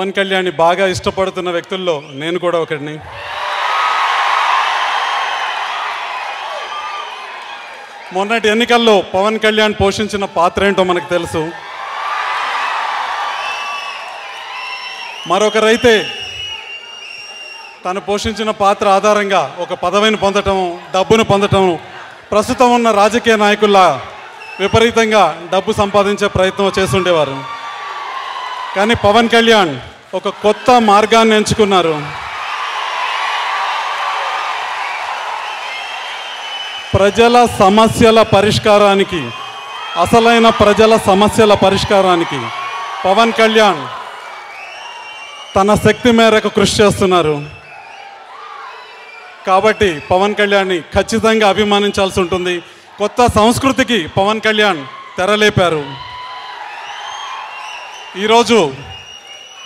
పవన్ కళ్యాణ్ బాగా ఇష్టపడుతున్న వ్యక్తుల్లో నేను కూడా ఒకడిని. మొన్నటి ఎన్నికల్లో పవన్ కళ్యాణ్ పోషించిన పాత్ర ఏంటో మనకు తెలుసు. మరొకరైతే తను పోషించిన పాత్ర ఆధారంగా ఒక పదవిని పొందటం, డబ్బును పొందటం, ప్రస్తుతం ఉన్న రాజకీయ నాయకుల్లా విపరీతంగా డబ్బు సంపాదించే ప్రయత్నం చేస్తుండేవారు. కానీ పవన్ కళ్యాణ్ ఒక కొత్త మార్గాన్ని ఎంచుకున్నారు. ప్రజల సమస్యల పరిష్కారానికి, అసలైన ప్రజల సమస్యల పరిష్కారానికి పవన్ కళ్యాణ్ తన శక్తి మేరకు కృషి చేస్తున్నారు. కాబట్టి పవన్ కళ్యాణ్ని ఖచ్చితంగా అభిమానించాల్సి ఉంటుంది. కొత్త సంస్కృతికి పవన్ కళ్యాణ్ తెరలేపారు. ఈరోజు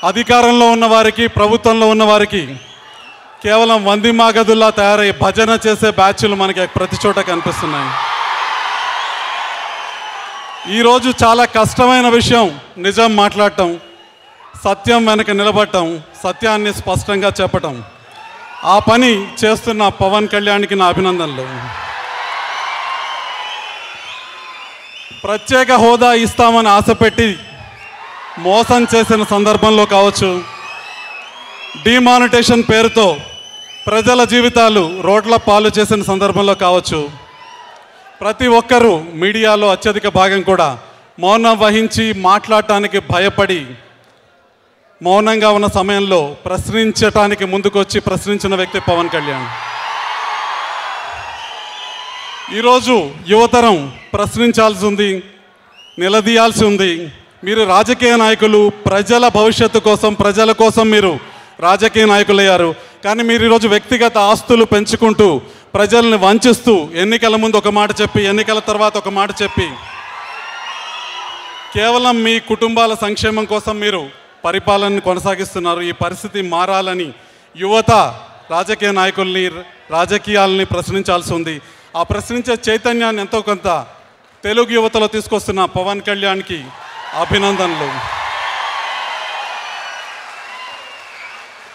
అధికారంలో ఉన్నవారికి, ప్రభుత్వంలో ఉన్నవారికి కేవలం వందిమాగదుల్లా తయారై భజన చేసే బ్యాచ్లు మనకి ప్రతి చోట కనిపిస్తున్నాయి. ఈరోజు చాలా కష్టమైన విషయం నిజం మాట్లాడటం, సత్యం వెనక నిలబడటం, సత్యాన్ని స్పష్టంగా చెప్పటం. ఆ పని చేస్తున్న పవన్ కళ్యాణ్కి నా అభినందనలు. ప్రత్యేక హోదా ఇస్తామని ఆశపెట్టి మోసం చేసిన సందర్భంలో కావచ్చు, డిమానిటేషన్ పేరుతో ప్రజల జీవితాలు రోడ్ల పాలు చేసిన సందర్భంలో కావచ్చు, ప్రతి ఒక్కరూ మీడియాలో అత్యధిక భాగం కూడా మౌనం వహించి మాట్లాడటానికి భయపడి మౌనంగా ఉన్న సమయంలో ప్రశ్నించటానికి ముందుకొచ్చి ప్రశ్నించిన వ్యక్తి పవన్ కళ్యాణ్. ఈరోజు యువతరం ప్రశ్నించాల్సి ఉంది, నిలదీయాల్సి ఉంది. మీరు రాజకీయ నాయకులు, ప్రజల భవిష్యత్తు కోసం, ప్రజల కోసం మీరు రాజకీయ నాయకులయ్యారు. కానీ మీరు ఈరోజు వ్యక్తిగత ఆస్తులు పెంచుకుంటూ ప్రజల్ని వంచిస్తూ ఎన్నికల ముందు ఒక మాట చెప్పి, ఎన్నికల తర్వాత ఒక మాట చెప్పి, కేవలం మీ కుటుంబాల సంక్షేమం కోసం మీరు పరిపాలనని కొనసాగిస్తున్నారు. ఈ పరిస్థితి మారాలని యువత రాజకీయ నాయకుల్ని, రాజకీయాలని ప్రశ్నించాల్సి ఉంది. ఆ ప్రశ్నించే చైతన్యాన్ని ఎంతో కొంత తెలుగు యువతలో తీసుకొస్తున్న పవన్ కళ్యాణ్కి అభినందనలు.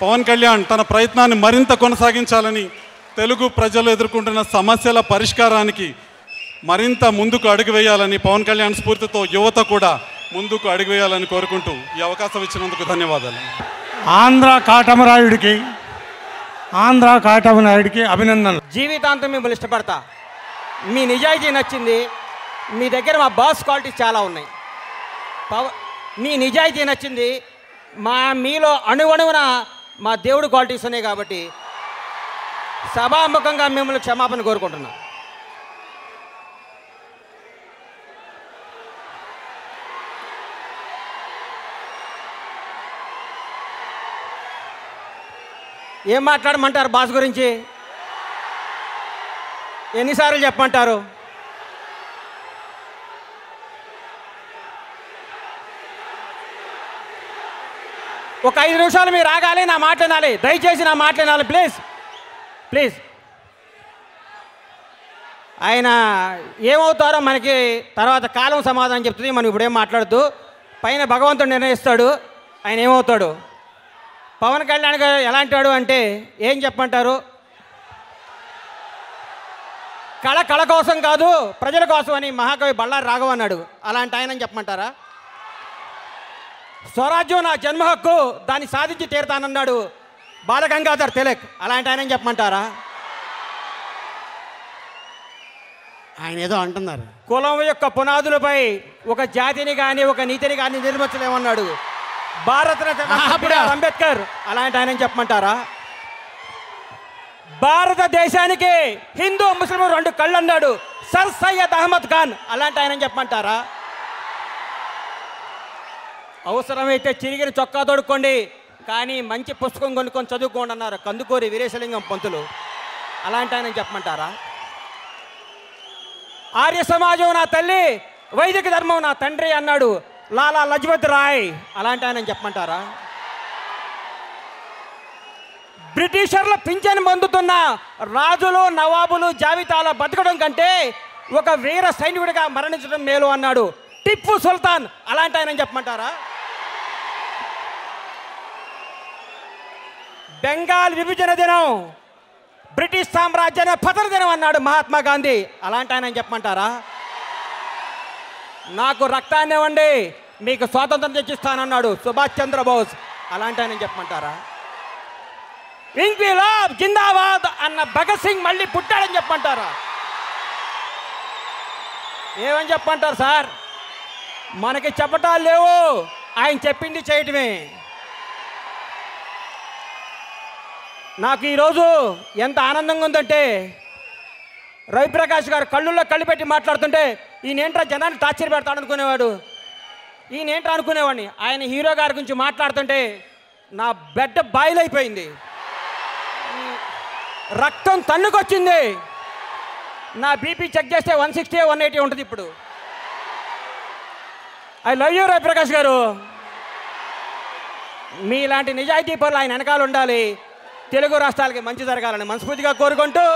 పవన్ కళ్యాణ్ తన ప్రయత్నాన్ని మరింత కొనసాగించాలని, తెలుగు ప్రజలు ఎదుర్కొంటున్న సమస్యల పరిష్కారానికి మరింత ముందుకు అడుగు వేయాలని, పవన్ కళ్యాణ్ స్ఫూర్తితో యువత కూడా ముందుకు అడుగు వేయాలని కోరుకుంటూ ఈ అవకాశం ఇచ్చినందుకు ధన్యవాదాలు. ఆంధ్ర కాటమరాయుడికి అభినందనలు. జీవితాంతం మిమ్మల్ని ఇష్టపడతా. మీ నిజాయితీ నచ్చింది. మీ దగ్గర మా బాస్ క్వాలిటీస్ చాలా ఉన్నాయి. మీ నిజాయితీ నచ్చింది. మీలో అణువణువున మా దేవుడు క్వాలిటీస్ ఉన్నాయి. కాబట్టి సభాముఖంగా మిమ్మల్ని క్షమాపణ కోరుకుంటున్నా. ఏం మాట్లాడమంటారు బాస్ గురించి? ఎన్నిసార్లు చెప్పమంటారు? ఒక 5 నిమిషాలు మీరు ఆగాలి, నా మాట వినాలి. దయచేసి నా మాట వినాలి ప్లీజ్ ప్లీజ్. ఆయన ఏమవుతారో మనకి తర్వాత కాలం సమాధానం చెప్తుంది. మనం ఇప్పుడేం మాట్లాడద్దు. పైన భగవంతుడు నిర్ణయిస్తాడు ఆయన ఏమవుతాడు. పవన్ కళ్యాణ్ గారు ఎలాంటి వాడు అంటే ఏం చెప్పమంటారు? కళ కోసం కాదు ప్రజల కోసం అని మహాకవి బళ్ళారి రాఘవ అన్నాడు. అలాంటి ఆయన చెప్పమంటారా? స్వరాజ్యం నా జన్మ హక్కు, దాన్ని సాధించి తీరుతానన్నాడు బాలగంగాధర్ తిలక్. అలాంటి ఆయన చెప్పమంటారా? ఆయన ఏదో అంటున్నారు, కులం యొక్క పునాదులపై ఒక జాతిని కానీ ఒక నీతిని కానీ నిర్మించలేమన్నాడు భారతరత్న అంబేద్కర్. అలాంటి ఆయన చెప్పమంటారా? భారతదేశానికి హిందూ ముస్లిం 2 కళ్ళు అన్నాడు సర్ సయ్యద్ అహ్మద్ ఖాన్. అలాంటి ఆయన చెప్పమంటారా? అవసరమైతే చిరిగిన చొక్కా తోడుకోండి, కానీ మంచి పుస్తకం కొనుక్కొని చదువుకోండి అన్నారు కందుకూరి వీరేశలింగం పంతులు. అలాంటి ఆయన చెప్పమంటారా? ఆర్య సమాజం నా తల్లి, వైదిక ధర్మం నా తండ్రి అన్నాడు లాలా లజపత్ రాయ్. అలాంటి ఆయన చెప్పమంటారా? బ్రిటిషర్ల పింఛను పొందుతున్న రాజులు నవాబులు జాబితాలో బతకడం కంటే ఒక వీర సైనికుడిగా మరణించడం మేలు అన్నాడు టిప్పు సుల్తాన్. అలాంటి ఆయన చెప్పమంటారా? బెంగాల్ విభజన దినం, బ్రిటిష్ సామ్రాజ్యాన్ని పతన దినం అన్నాడు మహాత్మా గాంధీ. అలాంటి ఆయన చెప్పమంటారా? నాకు రక్తాన్ని ఇవ్వండి, మీకు స్వాతంత్రం తెచ్చిస్తానన్నాడు సుభాష్ చంద్రబోస్. అలాంటి ఆయన చెప్పమంటారా? ఇంక్విలాబ్ జిందాబాద్ అన్న భగత్ సింగ్ మళ్ళీ పుట్టాడని చెప్పమంటారా? ఏమని చెప్పమంటారు సార్? మనకి చెప్పటాలు లేవు, ఆయన చెప్పింది చేయటమే. నాకు ఈరోజు ఎంత ఆనందంగా ఉందంటే, రవిప్రకాష్ గారు కళ్ళుల్లో కళ్ళు పెట్టి మాట్లాడుతుంటే ఈయనేంట్రా జనాన్ని టార్చర్ పెడతాడు అనుకునేవాడు, ఈయనేంట్రా అనుకునేవాడిని. ఆయన హీరో గారి గురించి మాట్లాడుతుంటే నా బెడ్ బాయిల్ అయిపోయింది, రక్తం తన్నుకొచ్చింది. నా బీపీ చెక్ చేస్తే 160 180 ఉంటుంది ఇప్పుడు. ఐ లవ్ యూ రవిప్రకాష్ గారు. మీలాంటి నిజాయితీ పనులు ఆయన వెనకాల ఉండాలి, తెలుగు రాష్ట్రాలకి మంచి జరగాలని మనస్ఫూర్తిగా కోరుకుంటూ,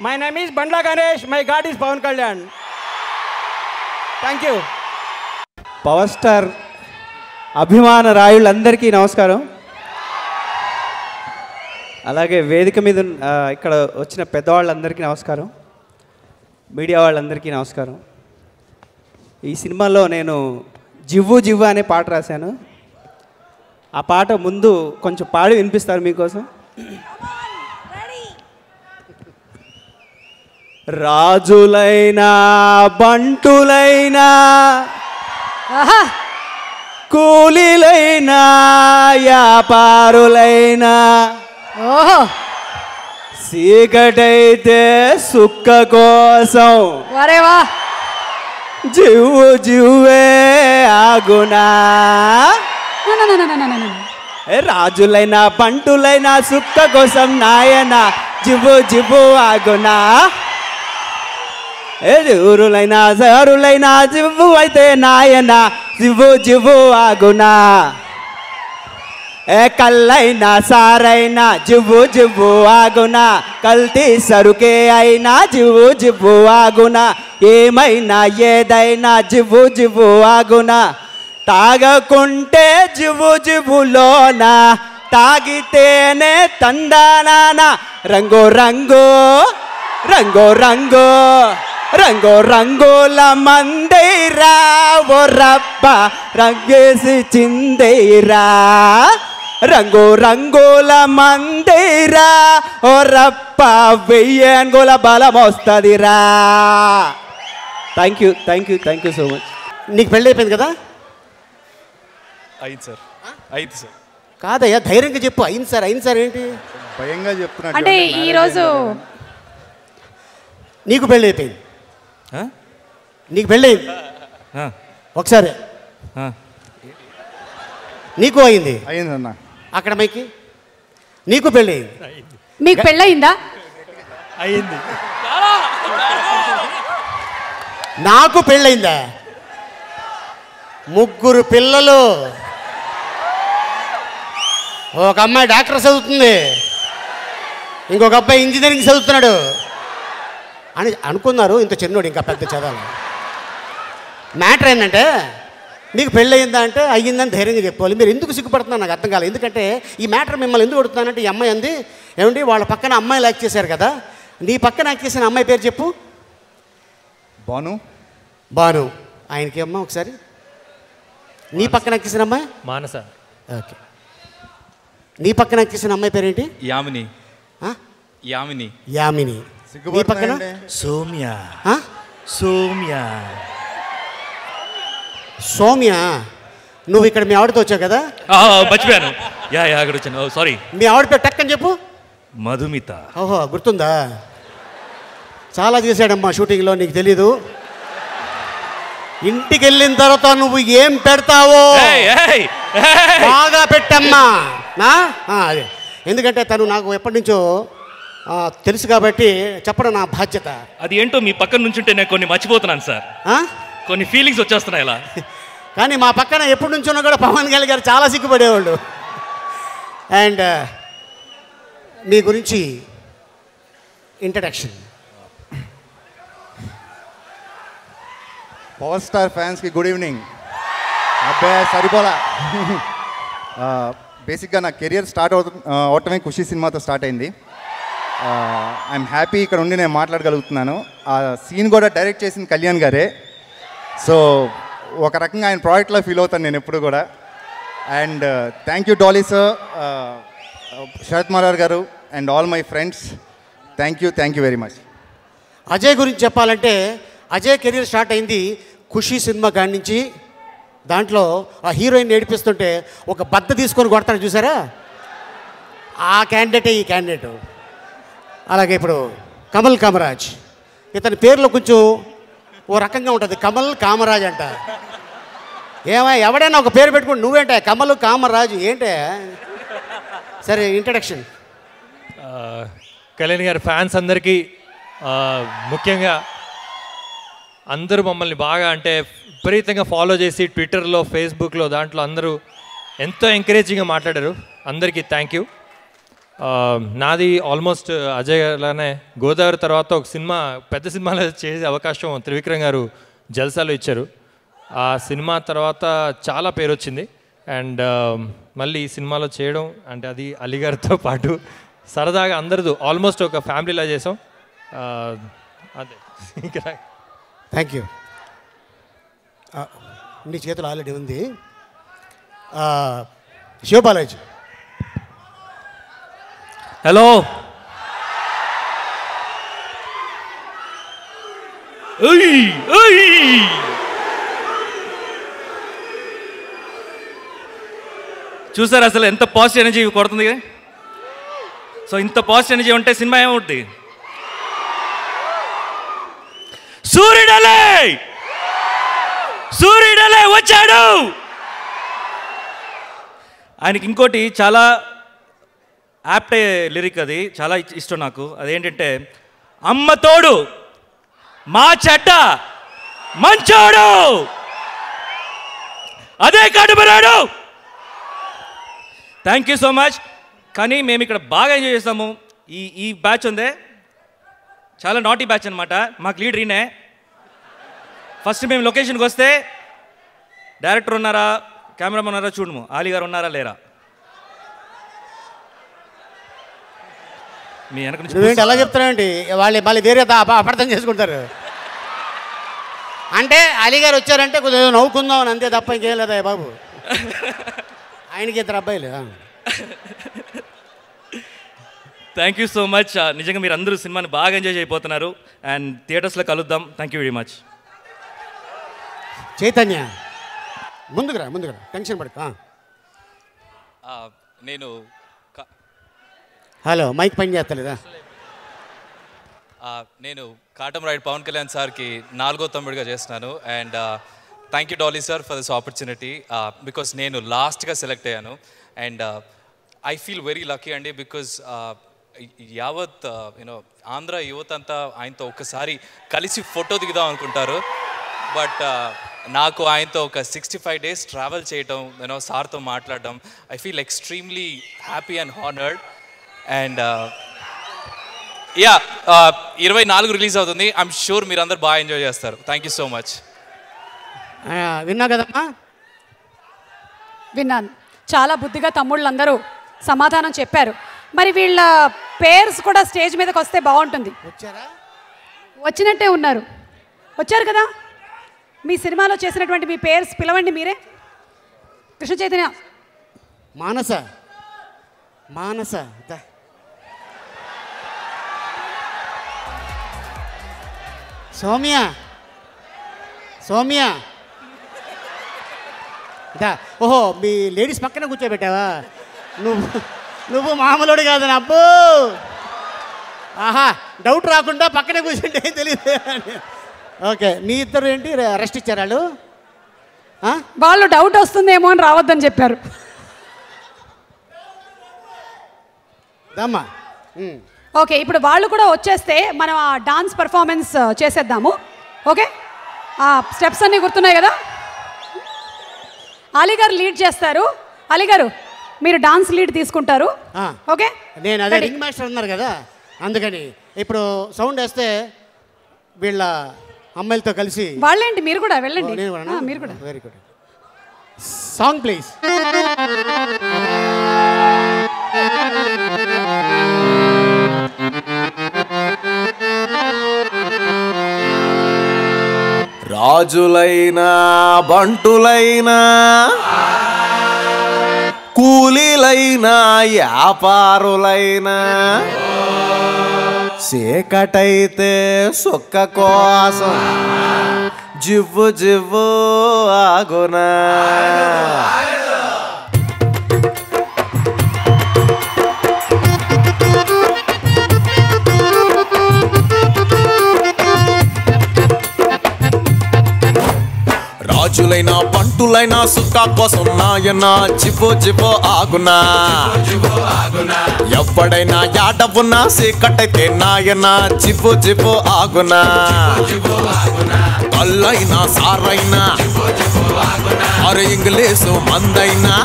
my name is Bandla Ganesh, my god is Pawan Kalyan. Thank you. Power star అభిమాన రాయులందరికీ నమస్కారం. అలాగే వేదిక మీద ఇక్కడ వచ్చిన పెద్దవాళ్ళందరికీ నమస్కారం, మీడియా వాళ్ళందరికీ నమస్కారం. ఈ సినిమాలో నేను జివ్వు జివ్వు అనే పాట రాశాను. ఆ పాట ముందు కొంచెం పాడి వినిపిస్తారు మీకోసం. రాజులైనా బంటులైనా కూలీలైనా వ్యాపారులైనా చీకటైతే సుక్క కోసం జివ్వు జివ్వే ఆగునా. రాజులైనా బంటులైనా సుక్క కోసం నాయన జివ్వు జివ్వు ఆగునా. ఊరులైనా సారులైనా జివ్వు అయితే నాయన జివ్వు జివ్వు ఆగునా. కల్లైనా సారైనా జివ్వు జివ్వు ఆగునా. కల్తీ సరుకే అయినా జివ్వు జివ్వు ఆగునా. ఏమైనా ఏదైనా జివ్వు జివ్వు ఆగునా. తాగకుంటే జివ్వు జివ్వులోనా, తాగితేనే తందానా. రంగు రంగు రంగు రంగు రంగు రంగుల మందిరా ఓ రబ్బ రంగేసి చిందేరా. రంగు రంగుల మందిరా ఓ రబ్బ 1000 అంగుల బలం వస్తుందిరా. Thank you thank you thank you so much. నీకు పెళ్ళి అయిపోయింది కదా? అయింది సార్, అయింది సార్. కాదయ్యా, ధైర్యంగా చెప్పు. అయింది సార్, అయింది సార్ ఏంటి? భయంగా చెప్తున్నా. అంటే ఈరోజు నీకు పెళ్ళి అయిపోయింది, నీకు పెళ్ళి అయింది ఒకసారి, నీకు అయింది. అయిందన్న. అక్కడ మైకి నీకు పెళ్ళి అయింది. మీకు పెళ్ళయిందా? అయింది. నాకు పెళ్ళయిందా? 3 పిల్లలు. ఒక అమ్మాయి డాక్టర్ చదువుతుంది, ఇంకొక అబ్బాయి ఇంజనీరింగ్ చదువుతున్నాడు అని అనుకున్నారు. ఇంత చిన్నోడు ఇంకా పెద్ద చదవాలి. మ్యాటర్ ఏంటంటే, మీకు పెళ్ళి అయిందా అంటే అయ్యిందని ధైర్యంగా చెప్పుకోవాలి. మీరు ఎందుకు సిగ్గుపడుతున్నారు నాకు అర్థం కాలేదు. ఎందుకంటే ఈ మ్యాటర్ మిమ్మల్ని ఎందుకు కొడుతున్నానంటే, ఈ అమ్మాయి అంది ఏమండి వాళ్ళ పక్కన అమ్మాయిలు యాక్ట్ చేశారు కదా, నీ పక్కన యాక్ట్ చేసిన అమ్మాయి పేరు చెప్పు. బాను. బాను. ఆయనకి అమ్మ ఒకసారి నీ పక్కన యాక్ట్ చేసిన అమ్మాయి మానస. ఓకే. నీ పక్కన యాక్ట్ చేసిన అమ్మాయి పేరేంటి? యామిని. యామిని. యామిని. నీ పక్కన సౌమ్య. సౌమ్య. సౌమ్య. నువ్వు ఇక్కడ మీ ఆవిడతో వచ్చావు కదా? మర్చిపోయాను. అక్కడ వచ్చాను, సారీ. మీ ఆవిడ పేరు టక్కని చెప్పు. మధుమిత. ఓహో, గుర్తుందా? చాలా చేశాడమ్మా షూటింగ్లో, నీకు తెలీదు. ఇంటికి వెళ్ళిన తర్వాత నువ్వు ఏం పెడతావో బాగా పెట్టమ్మా. అదే, ఎందుకంటే తను నాకు ఎప్పటి నుంచో తెలుసు కాబట్టి చెప్పడం నా బాధ్యత. అది ఏంటో మీ పక్కన నుంచి ఉంటే నేను కొన్ని మర్చిపోతున్నాను సార్. కొన్ని ఫీలింగ్స్ వచ్చేస్తున్నాయి ఇలా. కానీ మా పక్కన ఎప్పటి నుంచో కూడా పవన్ కళ్యాణ్ గారు చాలా సిగ్గుపడేవాళ్ళు. అండ్ మీ గురించి ఇంట్రడక్షన్. పవర్ స్టార్ ఫ్యాన్స్కి గుడ్ ఈవినింగ్. అబ్బాయి సరిపోలా. బేసిక్గా నా కెరియర్ స్టార్ట్ అవటమే ఖుషి సినిమాతో స్టార్ట్ అయింది. ఐఎమ్ హ్యాపీ ఇక్కడ ఉండి నేను మాట్లాడగలుగుతున్నాను. ఆ సీన్ కూడా డైరెక్ట్ చేసింది కళ్యాణ్ గారే. సో ఒక రకంగా ఆయన ప్రాజెక్ట్లో ఫీల్ అవుతాను నేను ఎప్పుడు కూడా. And thank you Dolly sir, Sharath Marar garu and all my friends. Thank you very much. Ajay గురించి చెప్పాలంటే అజయ్ కెరీర్ స్టార్ట్ అయింది ఖుషి సినిమా కాడి నుంచి. దాంట్లో ఆ హీరోయిన్ ఏడిపిస్తుంటే ఒక బద్ద తీసుకొని కొడతాడు చూసారా, ఆ క్యాండిడేటే ఈ క్యాండిడేటు. అలాగే ఇప్పుడు కమల్ కామరాజ్, ఇతని పేరులో కొంచెం ఓ రకంగా ఉంటుంది, కమల్ కామరాజ్ అంట. ఎవడైనా ఒక పేరు పెట్టుకుని నువ్వేంటే కమల్ కామరాజు ఏంటే? సరే, ఇంట్రడక్షన్. కళ్యాణ్ గారి ఫ్యాన్స్ అందరికీ, ముఖ్యంగా అందరూ మమ్మల్ని బాగా అంటే విపరీతంగా ఫాలో చేసి ట్విట్టర్లో, ఫేస్బుక్లో, దాంట్లో అందరూ ఎంతో ఎంకరేజింగ్గా మాట్లాడారు. అందరికీ థ్యాంక్ యూ. నాది ఆల్మోస్ట్ అజయ్ లానే గోదావరి తర్వాత ఒక సినిమా, పెద్ద సినిమాలో చేసే అవకాశం త్రివిక్రమ్ గారు జల్సాలో ఇచ్చారు. ఆ సినిమా తర్వాత చాలా పేరు వచ్చింది. అండ్ మళ్ళీ ఈ సినిమాలో చేయడం అంటే అది అలీ గారితో పాటు సరదాగా అందరితో ఆల్మోస్ట్ ఒక ఫ్యామిలీలా చేసాం. అదే థ్యాంక్ యూ. నీ చేతులు ఆల్రెడీ ఉంది. శివబాలాజీ. హలో, చూసారు అసలు ఎంత పాజిటివ్ ఎనర్జీ కొడుతుంది. సో ఇంత పాజిటివ్ ఎనర్జీ ఉంటే సినిమా ఏమవుతుంది? సూర్యుడలే వచ్చాడు. ఆయనకి ఇంకోటి చాలా యాప్ట్ లిరిక్, అది చాలా ఇష్టం నాకు. అదేంటంటే, అమ్మ తోడు మా చెడ్డ మంచోడు అదే కడుపురాడు. Thank you so much. కానీ మేము ఇక్కడ బాగా ఎంజాయ్ చేస్తాము. ఈ బ్యాచ్ ఉందే చాలా నాటీ బ్యాచ్ అనమాట. మాకు లీడర్ ఈయనే. ఫస్ట్ మేము లొకేషన్కి వస్తే డైరెక్టర్ ఉన్నారా, కెమెరామెన్ ఉన్నారా చూడము, ఆలీ గారు ఉన్నారా లేరా. మీ వెనక నుంచి ఎలా చెప్తున్నాండి, వాళ్ళు మళ్ళీ వేరే అపార్థం చేసుకుంటారు. అంటే అలీ గారు వచ్చారంటే కొద్దిగా నవ్వుకుందాం అని, అంతే తప్ప ఇంకేం లేదా బాబు. ఆయనకి ఇద్దరు అబ్బాయిలు. Thank you so much. నిజంగా మీరు అందరూ సినిమాని బాగా ఎంజాయ్ చేయబోతున్నారు. అండ్ థియేటర్స్లో కలుద్దాం. Thank you very much. Chaitanya, ముందుకురా టెన్షన్ పడక. నేను హలో, మైక్ పని చేస్తలేదా? నేను కాటమరాయుడు పవన్ కళ్యాణ్ సార్కి 4వ తమ్ముడిగా చేస్తున్నాను. And thank you Dolly sir for this opportunity, because నేను లాస్ట్గా సెలెక్ట్ అయ్యాను. And I feel very lucky అండి, బికాజ్ యావత్ యూనో ఆంధ్ర యువత అంతా ఆయనతో ఒక్కసారి కలిసి ఫోటో దిగుదాం అనుకుంటారు. బట్ నాకు ఆయనతో ఒక 65 days ట్రావెల్ చేయటం, యూనో సార్తో మాట్లాడడం, I feel extremely happy and honoured. And 24 release అవుతుంది. ఐఎమ్ షూర్ మీరు అందరు బాగా ఎంజాయ్ చేస్తారు. Thank you so much. విన్నా కదమ్మా? విన్నాను. చాలా బుద్ధిగా తమ్ముళ్ళందరూ సమాధానం చెప్పారు. మరి వీళ్ళ పేర్స్ కూడా స్టేజ్ మీదకి వస్తే బాగుంటుంది. వచ్చినట్టే ఉన్నారు. వచ్చారు కదా, మీ సినిమాలో చేసినటువంటి మీ పేర్స్ పిలవండి మీరే. కృష్ణ చైతన్య. మానస సౌమ్య. ఓహో, మీ లేడీస్ పక్కన కూర్చోబెట్టావా? నువ్వు మామూలుడు కాదు అబ్బో. ఆహా, డౌట్ రాకుండా పక్కనే కూర్చుంటే తెలియదు. ఓకే, మీ ఇద్దరు ఏంటి రెస్ట్ ఇచ్చారు వాళ్ళు? వాళ్ళు డౌట్ వస్తుందేమో అని రావద్దని చెప్పారు. ఓకే, ఇప్పుడు వాళ్ళు కూడా వచ్చేస్తే మనం ఆ డాన్స్ పర్ఫార్మెన్స్ చేసేద్దాము. ఓకే, ఆ స్టెప్స్ అన్నీ గుర్తున్నాయి కదా? అలీ గారు లీడ్ చేస్తారు. అలీ గారు, మీరు డాన్స్ లీడ్ తీసుకుంటారు. ఓకే, నేను అదే రింగ్ మాస్టర్ ఉన్నారు కదా, అందుకని ఇప్పుడు సౌండ్ వేస్తే వీళ్ళ అమ్మాయిలతో కలిసి. వాళ్ళేంటి, మీరు కూడా వెళ్ళండి. మీరు కూడా. మీరు కూడా. Very good. Song please. రాజులైనా బంటులైనా కూలీలైనా వ్యాపారులైనా చీకటైతే సుక్క కోసం జివ్వు జివ్వు ఆగునా. రాజులైనా పంటులైనా సుక్క కోసం నాయన జివ్వు జివ్వు ఆగునా. ఎవ్వడైనా యాడవున్నా చీకటైతే నాయన జివ్వు జివ్వు ఆగునా. కళ్ళైనా సారైనా అరే ఇంగ్లీషు మందైనా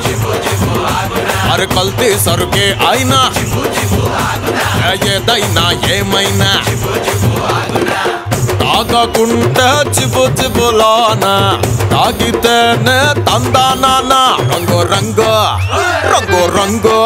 అరే కల్తీ సరుకే అయినా ఏదైనా ఏమైనా తాగకుంటే చిబు చిబులానా తాగితేనే తందానా. రంగు రంగు రంగు రంగు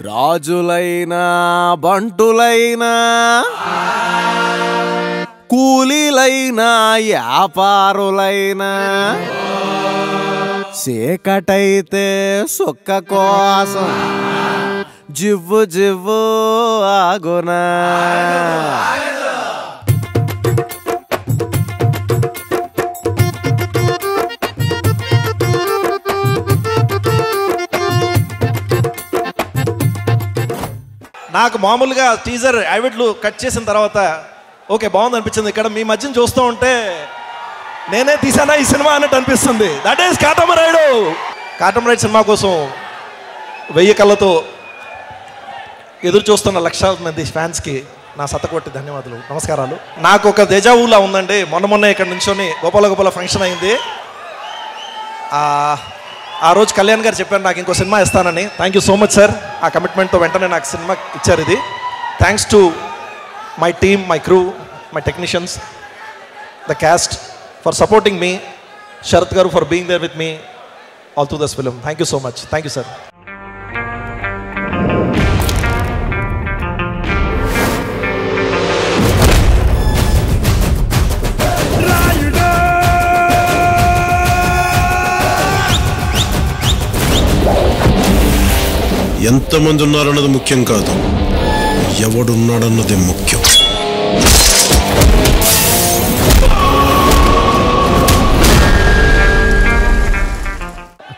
రాజులైనా బంటులైనా కూలీలైనా వ్యాపారులైనా చీకటైతే సుక్క కోసం జివ్వు జివ్వు ఆగునా. నాకు మామూలుగా టీజర్ యావిడ్లు కట్ చేసిన తర్వాత ఓకే బాగుంది అనిపించింది. ఇక్కడ మీ మధ్యన చూస్తూ ఉంటే నేనే తీసానా ఈ సినిమా అన్నట్టు అనిపిస్తుంది. That is Katamarayudu. Katamarayudu cinema కోసం 1000 కళ్ళతో ఎదురు చూస్తున్న లక్షల మంది ఫ్యాన్స్కి నా సతకొట్టి ధన్యవాదాలు, నమస్కారాలు. నాకు ఒక దేజావులా ఉందండి. మొన్న ఇక్కడ నుంచొని గోపాల ఫంక్షన్ అయింది. ఆ రోజు కళ్యాణ్ గారు చెప్పారు నాకు ఇంకో సినిమా ఇస్తానని. Thank you so much sir. ఆ కమిట్మెంట్తో వెంటనే నాకు సినిమా ఇచ్చారు. ఇది thanks to my team, my crew, my technicians, the cast for supporting me, Sharath garu for being there with me all through this film. Thank you so much. Thank you sir. ఎంతమంది ఉన్నారన్నది ముఖ్యం కాదు, ఎవడున్నాడన్నది ముఖ్యం.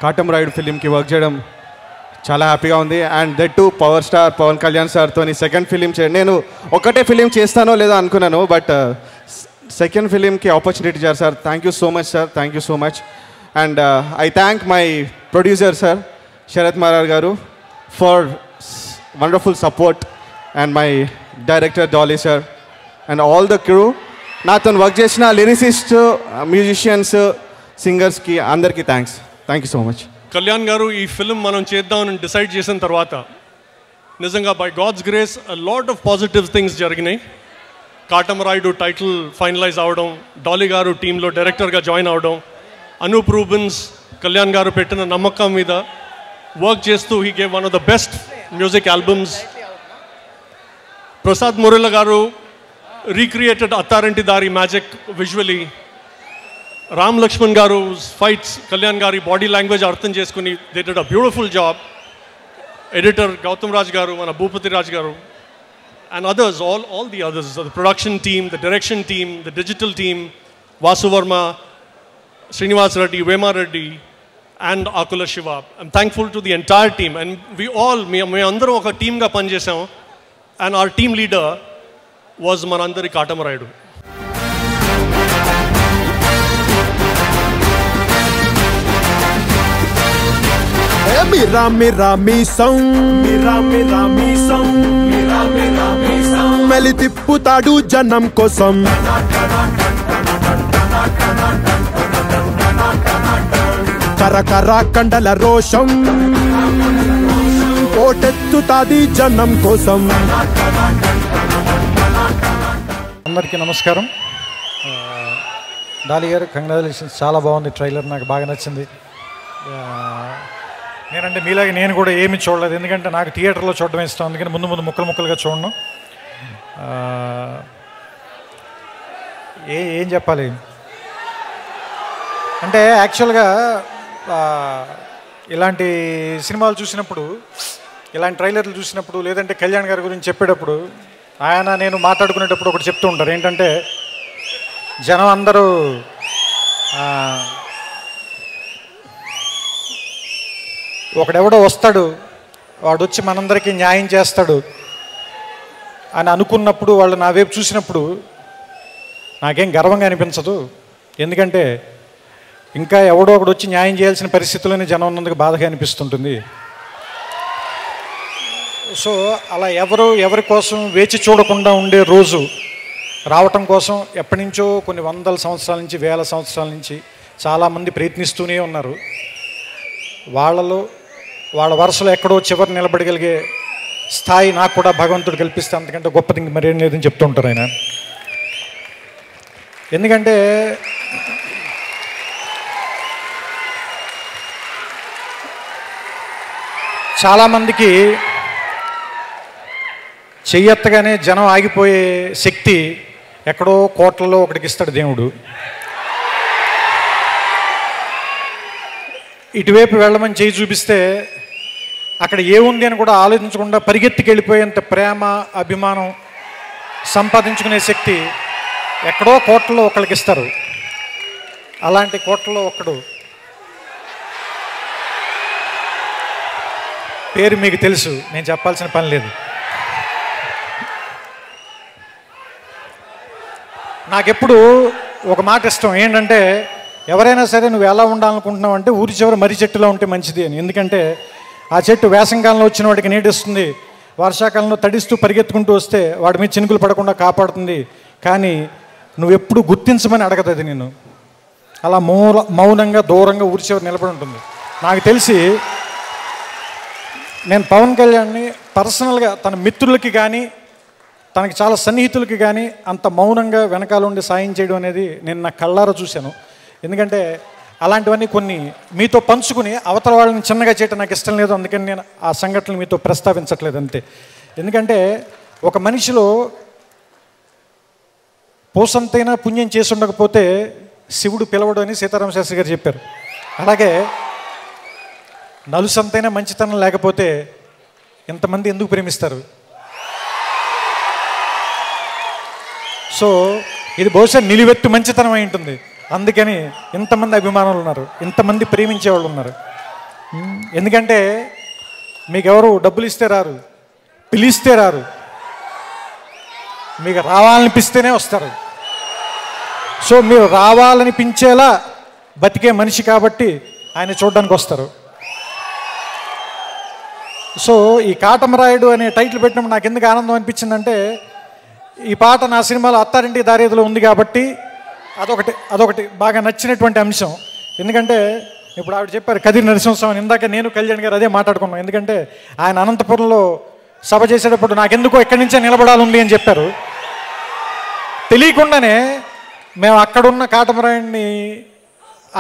కాటమరాయుడు ఫిలింకి వర్క్ చేయడం చాలా హ్యాపీగా ఉంది. And that to power star Pawan Kalyan సార్తో సెకండ్ ఫిలిం నేను ఒకటే ఫిలిం చేస్తానో లేదో అనుకున్నాను, బట్ సెకండ్ ఫిలింకి ఆపర్చునిటీ ఇచ్చారు sir. Thank you so much sir, thank you so much. And I thank my producer sir Sharath Marar garu for wonderful support, and my director Dolly sir and all the crew. నాతో work చేసిన lyricist, musicians, సింగర్స్కి అందరికీ thanks. Thank you so much. Kalyan గారు ఈ film మనం చేద్దామని decide చేసిన తర్వాత నిజంగా by God's grace lot of positive things జరిగినాయి. కాటమరాయుడు టైటిల్ ఫైనలైజ్ అవడం, డాలీ గారు టీంలో డైరెక్టర్గా జాయిన్ అవడం, అనూప్ రూబెన్స్ కళ్యాణ్ గారు పెట్టిన నమ్మకం మీద వర్క్ చేస్తూ he gave one of the best music albums. Prasad Murella garu recreated అత్తారింటి దారి మ్యాజిక్ విజువలీ. రామ్ లక్ష్మణ్ గారు ఫైట్స్, కళ్యాణ్ గారి బాడీ లాంగ్వేజ్ అర్థం చేసుకుని they did a beautiful job. Editor Gautham Raj గారు, మన భూపతి రాజ్ గారు, and others, all the others, the production team, the direction team, the digital team, Vasu Verma, Srinivas Reddy, Vema Reddy, and Akula Shiva. I'm thankful to the entire team, and we all, me andaru oka team ga pan chesam, and our team leader was manandari Katamarayudu. Mira mira mi song, mira mira mi song, mira mira mi song. Meli tipputadu janam kosam. Kara kara kandala rosham, potettutadi janam kosam. అందరికీ నమస్కారం. డాలి గారు congratulations, చాలా బాగుంది trailer, నాకు బాగా నచ్చింది. నేనంటే మీలాగే నేను కూడా ఏమి చూడలేదు, ఎందుకంటే నాకు థియేటర్లో చూడడం ఇష్టం, అందుకని ముందు ముందు ముక్కలు ముక్కలుగా చూడను. ఏం చెప్పాలి అంటే యాక్చువల్గా ఇలాంటి సినిమాలు చూసినప్పుడు, ఇలాంటి ట్రైలర్లు చూసినప్పుడు, లేదంటే కళ్యాణ్ గారి గురించి చెప్పేటప్పుడు ఆయన నేను మాట్లాడుకునేటప్పుడు ఒకటి చెప్తూ ఉంటారు, ఏంటంటే జనం అందరూ ఒకడెవడో వస్తాడు, వాడు వచ్చి మనందరికీ న్యాయం చేస్తాడు అని అనుకున్నప్పుడు, వాళ్ళు నా వైపు చూసినప్పుడు నాకేం గర్వంగా అనిపించదు. ఎందుకంటే ఇంకా ఎవడో ఒకడు వచ్చి న్యాయం చేయాల్సిన పరిస్థితుల్లోనే జనం ఉన్నందుకు బాధగా అనిపిస్తుంటుంది. సో అలా ఎవరి కోసం వేచి చూడకుండా ఉండే రోజు రావటం కోసం ఎప్పటి నుంచో కొన్ని వందల సంవత్సరాల నుంచి, వేల సంవత్సరాల నుంచి చాలామంది ప్రయత్నిస్తూనే ఉన్నారు. వాళ్ళ వరుసలో ఎక్కడో చివరి నిలబడగలిగే స్థాయి నాకు కూడా భగవంతుడు కల్పిస్తే అంతకంటే గొప్పది మరేం లేదని చెప్తుంటారు ఆయన. ఎందుకంటే చాలామందికి చెయ్యెత్తగానే జనం ఆగిపోయే శక్తి ఎక్కడో కోట్లలో ఒకటికి ఇస్తాడు దేవుడు. ఇటువైపు వెళ్ళమని చేయి చూపిస్తే అక్కడ ఏముంది అని కూడా ఆలోచించకుండా పరిగెత్తికి వెళ్ళిపోయేంత ప్రేమ, అభిమానం సంపాదించుకునే శక్తి ఎక్కడో కోట్లలో ఒకరికి ఇస్తారు. అలాంటి కోట్లలో ఒకడు పేరు మీకు తెలుసు, నేను చెప్పాల్సిన పని లేదు. నాకెప్పుడు ఒక మాట ఇష్టం, ఏంటంటే ఎవరైనా సరే నువ్వు ఎలా ఉండాలనుకుంటున్నావు అంటే ఊరి చివరి మర్రి చెట్టులో ఉంటే మంచిది అని. ఎందుకంటే ఆ చెట్టు వేసంకాలంలో వచ్చిన వాడికి నీటిస్తుంది, వర్షాకాలంలో తడిస్తూ పరిగెత్తుకుంటూ వస్తే వాడి మీద చినుకులు పడకుండా కాపాడుతుంది. కానీ నువ్వెప్పుడు గుర్తించమని అడగదు అది నేను. అలా మౌనంగా దూరంగా ఊరి చివరి నిలబడి ఉంటుంది. నాకు తెలిసి నేను పవన్ కళ్యాణ్ని పర్సనల్గా తన మిత్రులకి కానీ, తనకి చాలా సన్నిహితులకి కానీ అంత మౌనంగా వెనకాల ఉండి సాయం చేయడం అనేది నేను నా కళ్ళారా చూశాను. ఎందుకంటే అలాంటివన్నీ కొన్ని మీతో పంచుకుని అవతల వాళ్ళని చిన్నగా చేయటం నాకు ఇష్టం లేదు, అందుకని నేను ఆ సంఘటనలు మీతో ప్రస్తావించట్లేదు అంతే. ఎందుకంటే ఒక మనిషిలో పూసంతైనా పుణ్యం చేసి ఉండకపోతే శివుడు పిలవడు అని సీతారామ శాస్త్రి గారు చెప్పారు. అలాగే నలుసంతైనా మంచితనం లేకపోతే ఇంతమంది ఎందుకు ప్రేమిస్తారు? సో ఇది బహుశా నిలువెత్తు మంచితనం అయి ఉంటుంది, అందుకని ఇంతమంది అభిమానులు ఉన్నారు, ఇంతమంది ప్రేమించేవాళ్ళు ఉన్నారు. ఎందుకంటే మీకు ఎవరు డబ్బులు ఇస్తే రారు, పిలిస్తే రారు, మీకు రావాలనిపిస్తేనే వస్తారు. సో మీరు రావాలనిపించేలా బతికే మనిషి కాబట్టి ఆయన చూడడానికి వస్తారు. సో ఈ కాటమరాయుడు అనే టైటిల్ పెట్టినప్పుడు నాకు ఎందుకు ఆనందం అనిపించిందంటే, ఈ పాట నా సినిమాలో అత్తారింటి దారేదిలో ఉంది కాబట్టి అదొకటి బాగా నచ్చినటువంటి అంశం. ఎందుకంటే ఇప్పుడు ఆవిడ చెప్పారు కదిరి నరసింహస్వామి, ఇందాక నేను కళ్యాణ్ గారు అదే మాట్లాడుకున్నాం. ఎందుకంటే ఆయన అనంతపురంలో సభ చేసేటప్పుడు నాకెందుకో ఎక్కడి నుంచే నిలబడాలి అని చెప్పారు. తెలియకుండానే మేము అక్కడున్న కాటమరాయుడిని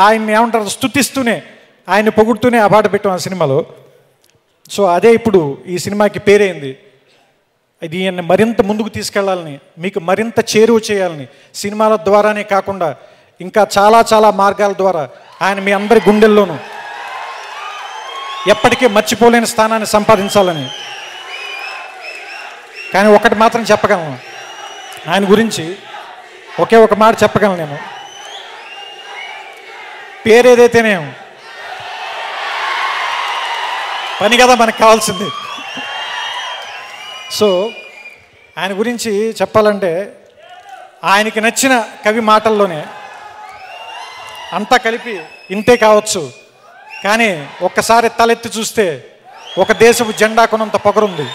ఆయన్ని ఏమంటారు స్తుతిస్తూనే, ఆయన్ని పొగుడుతూనే ఆ పాట పెట్టాం ఆ సినిమాలో. సో అదే ఇప్పుడు ఈ సినిమాకి పేరైంది. ఇది మరింత ముందుకు తీసుకెళ్లాలని, మీకు మరింత చేరువ చేయాలని, సినిమాల ద్వారానే కాకుండా ఇంకా చాలా చాలా మార్గాల ద్వారా ఆయన మీ అందరి గుండెల్లోనూ ఎప్పటికీ మర్చిపోలేని స్థానాన్ని సంపాదించాలని. కానీ ఒకటి మాత్రం చెప్పగలను, ఆయన గురించి ఒకే ఒక మాట చెప్పగలను నేను. పేరు ఏదైతేనే పని కదా మనకు కావాల్సింది. సో ఆయన గురించి చెప్పాలంటే ఆయనకి నచ్చిన కవి మాటల్లోనే అంతా కలిపి ఇంతే కావచ్చు, కానీ ఒక్కసారి తలెత్తి చూస్తే ఒక దేశపు జెండా కొనంత పొగరుంది.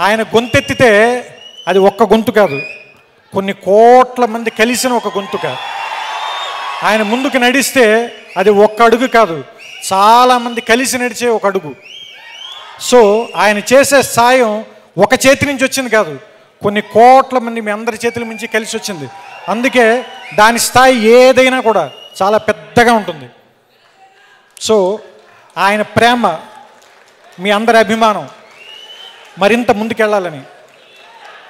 ఆయన గొంతెత్తితే అది ఒక్క గొంతు కాదు, కొన్ని కోట్ల మంది కలిసిన ఒక గొంతుక. ఆయన ముందుకు నడిస్తే అది ఒక్క అడుగు కాదు, చాలామంది కలిసి నడిచే ఒక అడుగు. సో ఆయన చేసే సాయం ఒక చేతి నుంచి వచ్చింది కాదు, కొన్ని కోట్ల మంది మీ అందరి చేతుల నుంచి కలిసి వచ్చింది. అందుకే దాని స్థాయి ఏదైనా కూడా చాలా పెద్దగా ఉంటుంది. సో ఆయన ప్రేమ, మీ అందరి అభిమానం మరింత ముందుకెళ్ళాలని,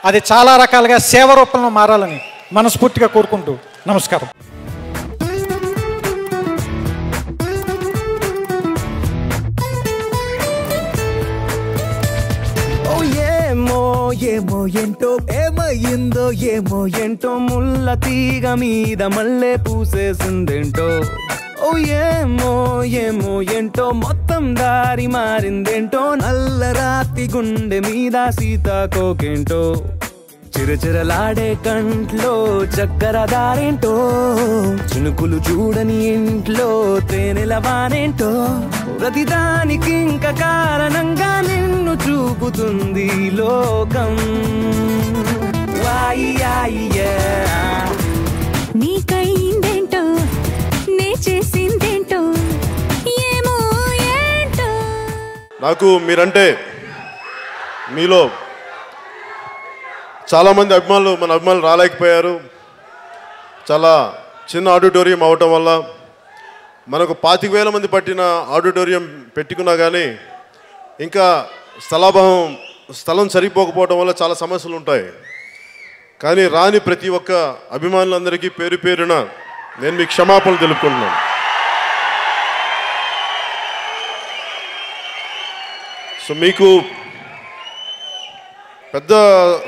అది చాలా రకాలుగా సేవ రూపంలో మారాలని మనస్ఫూర్తిగా కోరుకుంటూ నమస్కారం. ఏమో ఏంటో ఏమయ్యిందో ఏమో ఏంటో ముల్ల తీగ మీద మళ్ళీ పూసేసిందేంటో. ఓ ఏమో ఏంటో మొత్తం దారి మారిందేంటో. నల్ల రాతి గుండె మీద సీతాకోకేంటో. చిరచిరలాడే కంట్లో చక్కర దారేంటో. చినుకులు చూడని ఇంట్లో తేనెలవానేంటో. ప్రతిదానికి ఇంక కారణంగా నిన్ను చూపుతుంది లోకం. నీకైందేంటో నే చేసిందేంటో ఏమో ఏంటో. నాకు మీరంటే మీలో చాలామంది అభిమానులు మన అభిమానులు రాలేకపోయారు. చాలా చిన్న ఆడిటోరియం అవటం వల్ల మనకు 25,000 మంది పట్టిన ఆడిటోరియం పెట్టుకున్నా కానీ ఇంకా స్థలం సరిపోకపోవడం వల్ల చాలా సమస్యలు ఉంటాయి. కానీ రాని ప్రతి ఒక్క అభిమానులందరికీ పేరు పేరున నేను మీకు క్షమాపణలు తెలుపుకుంటున్నాను. సో మీకు పెద్ద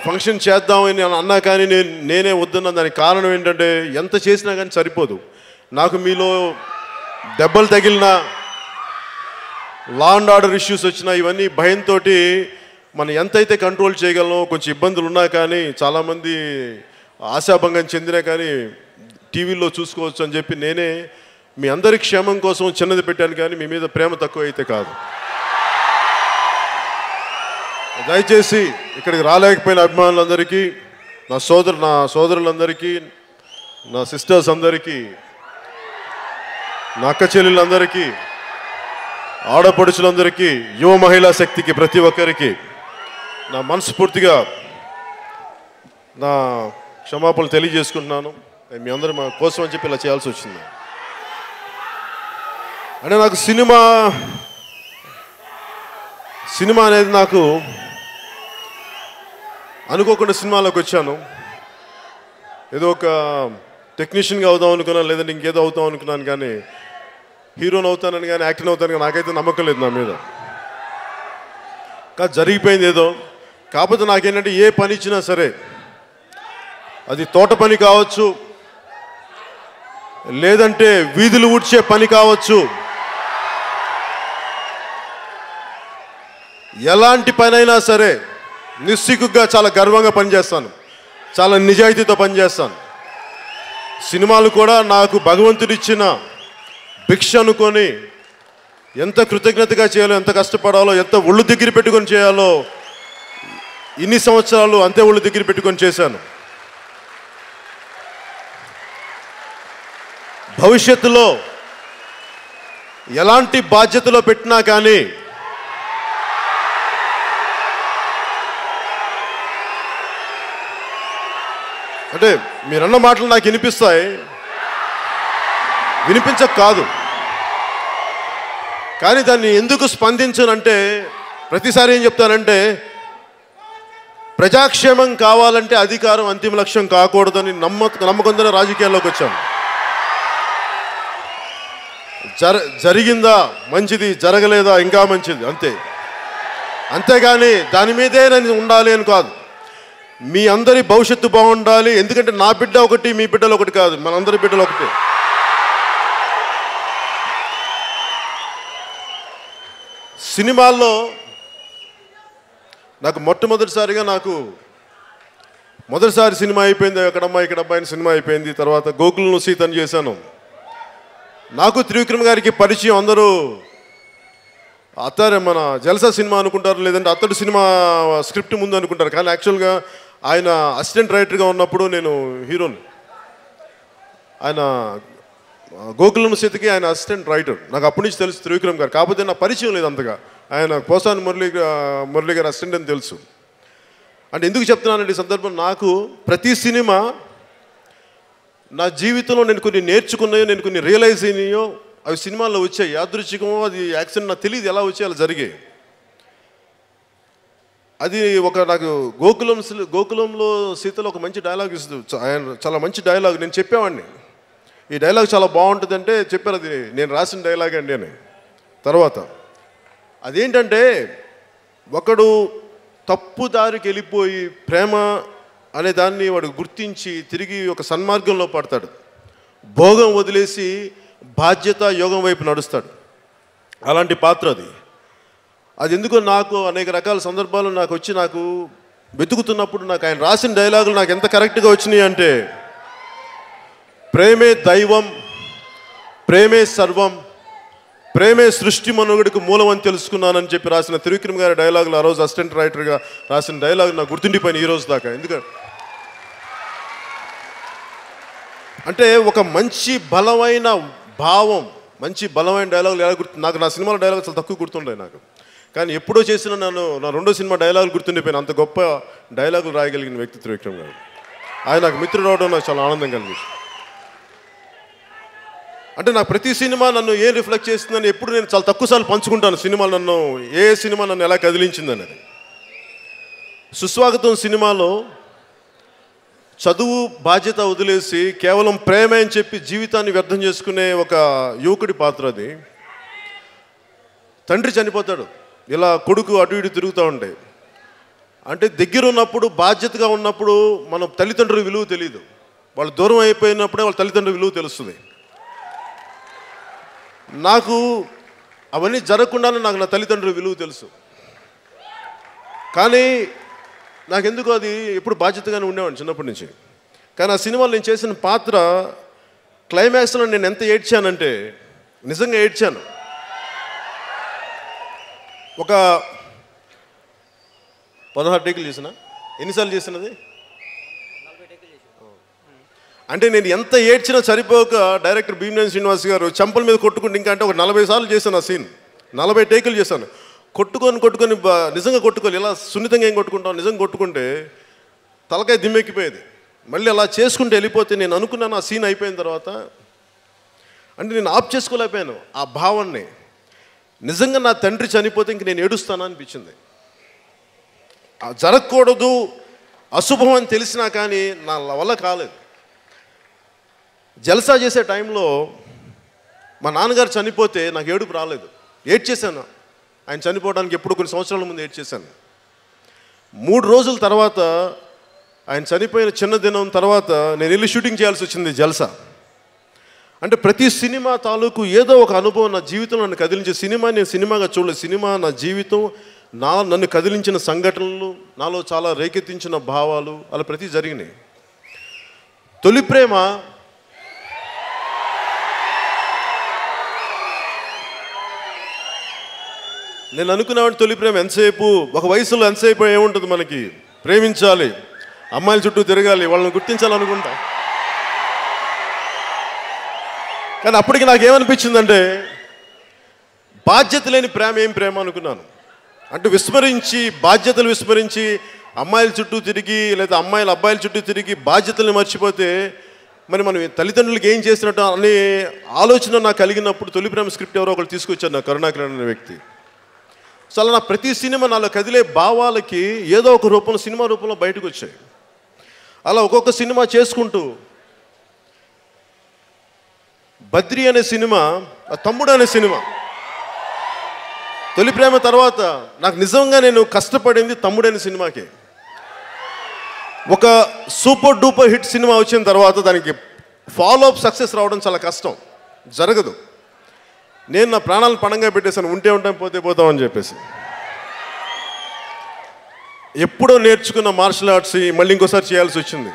ఫంక్షన్ చేద్దామని అన్నా కానీ నేనే వద్దన్నా. దానికి కారణం ఏంటంటే ఎంత చేసినా కానీ సరిపోదు. నాకు మీలో దెబ్బలు తగిలినా, లా అండ్ ఆర్డర్ ఇష్యూస్ వచ్చినా, ఇవన్నీ భయంతో మనం ఎంతైతే కంట్రోల్ చేయగలనో కొంచెం ఇబ్బందులు ఉన్నా కానీ, చాలామంది ఆశాభంగం చెందినా కానీ టీవీలో చూసుకోవచ్చు అని చెప్పి నేనే మీ అందరి క్షేమం కోసం చిన్నది పెట్టాను. కానీ మీ మీద ప్రేమ తక్కువ అయితే కాదు. దయచేసి ఇక్కడికి రాలేకపోయిన అభిమానులందరికీ, నా సోదరులందరికీ, నా సిస్టర్స్ అందరికీ, నా అక్క చెల్లెళ్ళందరికీ, ఆడపడుచులందరికీ, యువ మహిళా శక్తికి, ప్రతి ఒక్కరికి నా మనస్ఫూర్తిగా నా క్షమాపణలు తెలియజేసుకుంటున్నాను. మీ అందరూ మా కోసం అని చెప్పి ఇలా చేయాల్సి వచ్చింది. అంటే నాకు సినిమా అనేది నాకు అనుకోకుండా సినిమాలోకి వచ్చాను. ఏదో ఒక టెక్నీషియన్గా అవుదాం అనుకున్నాను, లేదంటే ఇంకేదో అవుతాం అనుకున్నాను. కానీ హీరోని అవుతానని కానీ యాక్టర్ అవుతాను కానీ నాకైతే నమ్మకం లేదు నా మీద. కానీ జరిగిపోయింది ఏదో. కాకపోతే నాకేంటంటే ఏ పని ఇచ్చినా సరే, అది తోట పని కావచ్చు, లేదంటే వీధులు ఊడ్చే పని కావచ్చు, ఎలాంటి పనైనా సరే నిస్సిగ్గుగా చాలా గర్వంగా పనిచేస్తాను, చాలా నిజాయితీతో పనిచేస్తాను. సినిమాలు కూడా నాకు భగవంతుడిచ్చిన భిక్ష అనుకొని ఎంత కృతజ్ఞతగా చేయాలో, ఎంత కష్టపడాలో, ఎంత ఒళ్ళు దగ్గర పెట్టుకొని చేయాలో ఇన్ని సంవత్సరాలు అంతే ఒళ్ళు దగ్గర పెట్టుకొని చేశాను. భవిష్యత్తులో ఎలాంటి బాధ్యతలో పెట్టినా కానీ అంటే మీరన్న మాటలు నాకు వినిపిస్తాయి, వినిపించక కాదు. కానీ దాన్ని ఎందుకు స్పందించనంటే ప్రతిసారి ఏం చెప్తానంటే ప్రజాక్షేమం కావాలంటే అధికారం అంతిమ లక్ష్యం కాకూడదని నమ్మకంతో రాజకీయాల్లోకి వచ్చాను. జరిగిందా మంచిది, జరగలేదా ఇంకా మంచిది, అంతే. అంతేగాని దాని మీదే నేను ఉండాలి అని కాదు. మీ అందరి భవిష్యత్తు బాగుండాలి. ఎందుకంటే నా బిడ్డ ఒకటి, మీ బిడ్డలు ఒకటి కాదు, మనందరి బిడ్డలు ఒకటి. సినిమాల్లో నాకు మొదటిసారి సినిమా అయిపోయింది. ఎక్కడమ్మా ఇక్కడమ్మా అని సినిమా అయిపోయింది. తర్వాత గోకులను సీతని చేశాను. నాకు త్రివిక్రమ్ గారికి పరిచయం అందరూ అత్తారే మన జల్సా సినిమా అనుకుంటారు, లేదంటే అత్తడు సినిమా స్క్రిప్ట్ ముందు అనుకుంటారు. కానీ యాక్చువల్గా ఆయన అసిస్టెంట్ రైటర్గా ఉన్నప్పుడు నేను హీరోని. ఆయన గోకులం సీతకి ఆయన అసిస్టెంట్ రైటర్. నాకు అప్పటి నుంచి తెలుసు త్రివిక్రమ్ గారు. కాకపోతే నా పరిచయం లేదు అంతగా. ఆయన పోసాని మురళి గారు అసిస్టెంట్ అని తెలుసు. అంటే ఎందుకు చెప్తున్నానండి ఈ సందర్భం, నాకు ప్రతి సినిమా నా జీవితంలో నేను కొన్ని నేర్చుకున్నాయో, నేను కొన్ని రియలైజ్ అయినాయో అవి సినిమాల్లో వచ్చాయి. యాదృచ్ఛికమో అది యాక్సిడెంట్ నాకు తెలియదు, ఎలా వచ్చాయి అలా జరిగాయి. అది నాకు గోకులంలో సీతలో ఒక మంచి డైలాగ్ ఇస్తుంది. ఆయన చాలా మంచి డైలాగ్. నేను చెప్పేవాడిని ఈ డైలాగ్ చాలా బాగుంటుంది అంటే చెప్పారు, అది నేను రాసిన డైలాగ్ అండి అని. తర్వాత అదేంటంటే, ఒకడు తప్పు దారికి వెళ్ళిపోయి ప్రేమ అనే దాన్ని వాడు గుర్తించి తిరిగి ఒక సన్మార్గంలో పడతాడు. భోగం వదిలేసి బాధ్యత యోగం వైపు నడుస్తాడు. అలాంటి పాత్ర అది ఎందుకో నాకు అనేక రకాల సందర్భాలు నాకు వెతుకుతున్నప్పుడు నాకు ఆయన రాసిన డైలాగులు నాకు ఎంత కరెక్ట్గా వచ్చినాయి అంటే, ప్రేమే దైవం, ప్రేమే సర్వం, ప్రేమే సృష్టి మనుగడికి మూలం అని తెలుసుకున్నానని చెప్పి రాసిన త్రివిక్రమ్ గారి డైలాగులు ఆ రోజు అసిస్టెంట్ రైటర్గా రాసిన డైలాగ్ నాకు గుర్తుండిపోయిన ఈ రోజు దాకా. అంటే ఒక మంచి బలమైన భావం, మంచి బలమైన డైలాగులు ఎలా నాకు నా సినిమాల డైలాగ్ చాలా తక్కువ గుర్తుండే నాకు. కానీ ఎప్పుడో చేసిన నా రెండో సినిమా డైలాగులు గుర్తుండిపోయిన అంత గొప్ప డైలాగులు రాయగలిగిన వ్యక్తి త్రివిక్రమ్ గారు. ఆయన నాకు మిత్రుడు అవడం నాకు చాలా ఆనందం కలిగింది. అంటే నాకు ప్రతి సినిమా నన్ను ఏం రిఫ్లెక్ట్ చేస్తుందని ఎప్పుడు నేను చాలా తక్కువసార్లు పంచుకుంటాను. సినిమాలు ఏ సినిమా నన్ను ఎలా కదిలించిందనేది. సుస్వాగతం సినిమాలో చదువు బాధ్యత వదిలేసి కేవలం ప్రేమ అని చెప్పి జీవితాన్ని వ్యర్థం చేసుకునే ఒక యువకుడి పాత్ర అది. తండ్రి చనిపోతాడు, ఇలా కొడుకు అటు ఇటు తిరుగుతూ ఉంటాయి. అంటే దగ్గర ఉన్నప్పుడు, బాధ్యతగా ఉన్నప్పుడు మన తల్లిదండ్రుల విలువ తెలియదు. వాళ్ళు దూరం అయిపోయినప్పుడే వాళ్ళ తల్లిదండ్రుల విలువ తెలుస్తుంది. నాకు అవన్నీ జరగకుండానే నాకు నా తల్లిదండ్రుల విలువ తెలుసు. కానీ నాకెందుకు అది ఎప్పుడు బాధ్యతగానే ఉండేవాడిని చిన్నప్పటి నుంచి. కానీ ఆ సినిమాలో నేను చేసిన పాత్ర క్లైమాక్స్లో నేను ఎంత ఏడ్చానంటే, నిజంగా ఏడ్చాను. ఒక 16 టేకులు చేసిన. ఎన్నిసార్లు చేసినది అంటే నేను ఎంత ఏడ్చినా సరిపోక డైరెక్టర్ భీమనేని శ్రీనివాస్ గారు చెంపల మీద కొట్టుకుంటే ఇంకా అంటే ఒక 40 సార్లు చేశాను ఆ సీన్. 40 టేకులు చేశాను. కొట్టుకొని నిజంగా కొట్టుకోవాలి. ఇలా సున్నితంగా ఏం కొట్టుకుంటాం, నిజంగా కొట్టుకుంటే తలకాయ దిమ్మెక్కిపోయేది. మళ్ళీ అలా చేసుకుంటూ వెళ్ళిపోతే నేను అనుకున్నాను ఆ సీన్ అయిపోయిన తర్వాత, అంటే నేను ఆఫ్ చేసుకోలేకపోయాను ఆ భావాన్ని. నిజంగా నా తండ్రి చనిపోతే ఇంక నేను ఏడుస్తానా అనిపించింది. జరగకూడదు, అశుభం అని తెలిసినా కానీ నా వల్ల కాలేదు. జల్సా చేసే టైంలో మా నాన్నగారు చనిపోతే నాకు ఏడుపు రాలేదు. ఏడ్చేశాను. ఆయన చనిపోవడానికి ఎప్పుడు కొన్ని సంవత్సరాల ముందు ఏడ్చేశాను. 3 రోజుల తర్వాత ఆయన చనిపోయిన చిన్న దినం తర్వాత నేను వెళ్ళి షూటింగ్ చేయాల్సి వచ్చింది జల్సా. అంటే ప్రతి సినిమా తాలూకు ఏదో ఒక అనుభవం నా జీవితంలో నన్ను కదిలించే. సినిమా నేను సినిమాగా చూడలేదు. సినిమా నా జీవితం, నన్ను కదిలించిన సంఘటనలు, నాలో చాలా రేకెత్తించిన భావాలు అలా ప్రతి జరిగినాయి. తొలి ప్రేమ నేను అనుకున్నాను. తొలి ప్రేమ ఎంతసేపు, ఒక వయసులో ఎంతసేపు ఏముంటుంది మనకి, ప్రేమించాలి, అమ్మాయిల చుట్టూ తిరగాలి, వాళ్ళని గుర్తించాలనుకుంటా. కానీ అప్పటికి నాకేమనిపించిందంటే, బాధ్యత లేని ప్రేమ ఏం ప్రేమ అనుకున్నాను. అంటే బాధ్యతలు విస్మరించి అమ్మాయిల చుట్టూ తిరిగి, లేదా అమ్మాయిలు అబ్బాయిల చుట్టూ తిరిగి బాధ్యతల్ని మర్చిపోతే మరి మనం తల్లిదండ్రులకి ఏం చేసినట్టు అనే ఆలోచన నాకు కలిగినప్పుడు తొలి ప్రేమ స్క్రిప్ట్ ఎవరో ఒకరు తీసుకొచ్చారు, నా కరుణాకరణ్ అనే వ్యక్తి. సో అలా నా ప్రతి సినిమా నాలో కదిలే భావాలకి ఏదో ఒక రూపంలో సినిమా రూపంలో బయటకు వచ్చాయి. అలా ఒక్కొక్క సినిమా చేసుకుంటూ బద్రి అనే సినిమా, తమ్ముడు అనే సినిమా, తొలి ప్రేమ తర్వాత నాకు నిజంగా నేను కష్టపడింది తమ్ముడు అనే సినిమాకి. ఒక సూపర్ డూపర్ హిట్ సినిమా వచ్చిన తర్వాత దానికి ఫాలో అప్ సక్సెస్ రావడం చాలా కష్టం, జరగదు. నేను నా ప్రాణాలను పణంగా పెట్టేశాను, ఉంటే ఉంటాం పోతే పోతామని చెప్పేసి. ఎప్పుడో నేర్చుకున్న మార్షల్ ఆర్ట్స్ మళ్ళీ ఇంకోసారి చేయాల్సి వచ్చింది.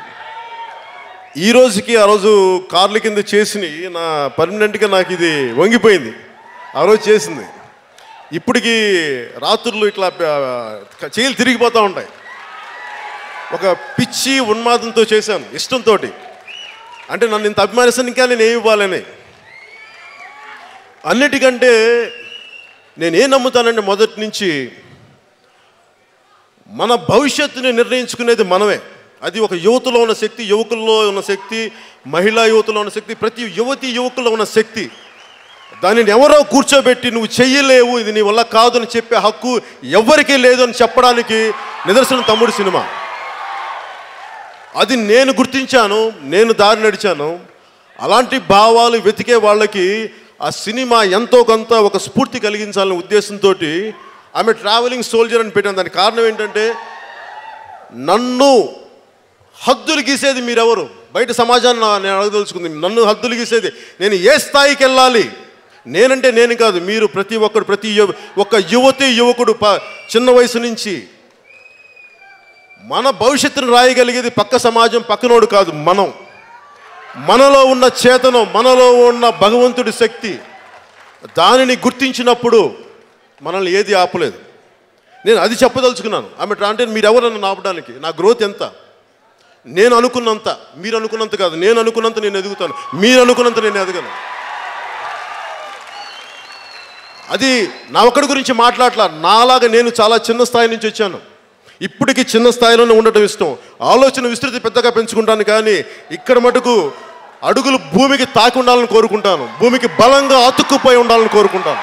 ఈ రోజుకి ఆ రోజు కార్ల కింద చేసి నా పర్మనెంట్గా నాకు ఇది వంగిపోయింది. ఆ రోజు చేసింది ఇప్పటికీ రాత్రులు ఇట్లా చేతులు తిరిగిపోతూ ఉంటాయి. ఒక పిచ్చి ఉన్మాదంతో చేశాను, ఇష్టంతో. అంటే నన్ను ఇంత అభిమానిస్తాను, ఇంకా నేను ఏమి ఇవ్వాలని. అన్నిటికంటే నేనేం నమ్ముతానంటే మొదటి నుంచి మన భవిష్యత్తుని నిర్ణయించుకునేది మనమే. అది ఒక యువతలో ఉన్న శక్తి, యువకుల్లో ఉన్న శక్తి, మహిళా యువతలో ఉన్న శక్తి, ప్రతి యువతి యువకుల్లో ఉన్న శక్తి. దానిని ఎవరో కూర్చోబెట్టి నువ్వు చెయ్యలేవు, ఇది నీ వల్ల కాదు అని చెప్పే హక్కు ఎవరికీ లేదు అని చెప్పడానికి నిదర్శనం తమ్ముడు సినిమా. అది నేను గుర్తించాను, నేను దారి నడిచాను. అలాంటి భావాలు వెతికే వాళ్ళకి ఆ సినిమా ఎంతో కొంత ఒక స్ఫూర్తి కలిగించాలనే ఉద్దేశంతో ఆమె ట్రావెలింగ్ సోల్జర్ అని పెట్టాను. దానికి కారణం ఏంటంటే, నన్ను హద్దులు గీసేది మీరెవరు? బయట సమాజాన్ని నేను అడగదలుచుకుంది. నన్ను హద్దులు గీసేది నేను ఏ స్థాయికి వెళ్ళాలి? నేనంటే నేను కాదు, మీరు ప్రతి ఒక్కడు, ప్రతి ఒక్క యువతి యువకుడు చిన్న వయసు నుంచి మన భవిష్యత్తును రాయగలిగేది పక్క సమాజం, పక్కనోడు కాదు, మనం. మనలో ఉన్న చేతనం, మనలో ఉన్న భగవంతుడి శక్తి, దానిని గుర్తించినప్పుడు మనల్ని ఏది ఆపలేదు. నేను అది చెప్పదలుచుకున్నాను. ఆమె అంటే మీరెవరు నన్ను ఆపడానికి? నా గ్రోత్ ఎంత? నేను అనుకున్నంత, మీరు అనుకున్నంత కాదు. నేను అనుకున్నంత నేను ఎదుగుతాను, మీరు అనుకున్నంత నేను ఎదగను. అది నా ఒక్కడి గురించి మాట్లాడలా. నాలాగా నేను చాలా చిన్న స్థాయి నుంచి వచ్చాను. ఇప్పటికీ చిన్న స్థాయిలోనే ఉండటం ఇష్టం. ఆలోచన విస్తృతి పెద్దగా పెంచుకుంటాను, కానీ ఇక్కడ మటుకు అడుగులు భూమికి తాకి ఉండాలని కోరుకుంటాను. భూమికి బలంగా అతుక్కుపోయి ఉండాలని కోరుకుంటాను.